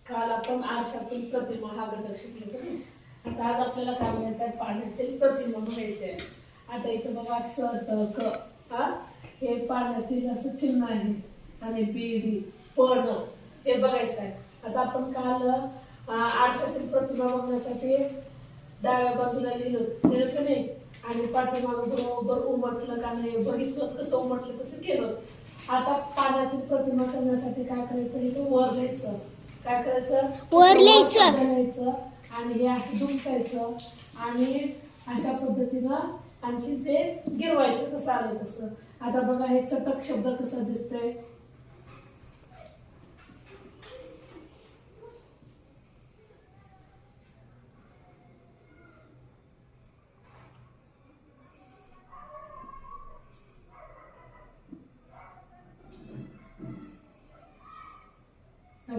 काल आपण आरशातून प्रतिमा हा घटक शिकलो की नाही. आता आज आपल्याला काय म्हणायचं आहे, पाण्यातील प्रतिमा म्हणायचे आहे. आता इथं बघा स त क हा हे पाण्यातील असं चिन्ह आहे आणि बी डी पण हे बघायचं आहे. आता आपण काल आरशातील प्रतिमा बघण्यासाठी डाव्या बाजूला लिहिलं की नाही आणि पाठीमागं बरोबर उमटलं का नाही बघितलं, कसं उमटलं तसं केलं. आता पाण्यातील प्रतिमा करण्यासाठी काय करायचं, ह्याचं वर लिहायचं. काय करायचं, वर लिहायचं लिहायचं आणि हे असं दुमटायचं आणि अशा पद्धतीनं आणखी ते गिरवायचं, कसं आलं तसं. आता बघा हे चटक शब्द कसा दिसतंय.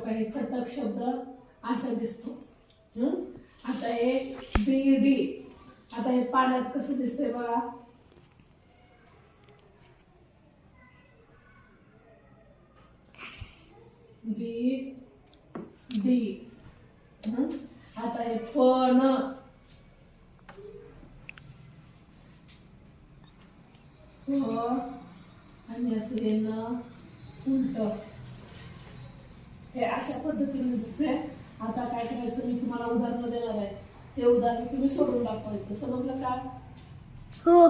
हे चटक शब्द असा दिसतो. आता हे बी डी, आता हे पाण्यात कसं दिसतंय बघा. बी डी. आता हे पण आणि असं हे न उलट, हे अशा पद्धतीने दिसते. आता काय करायचं, मी तुम्हाला उदाहरण देणार आहे, ते उदाहरण तुम्ही सोडून दाखवायचं. समजलं का? हो.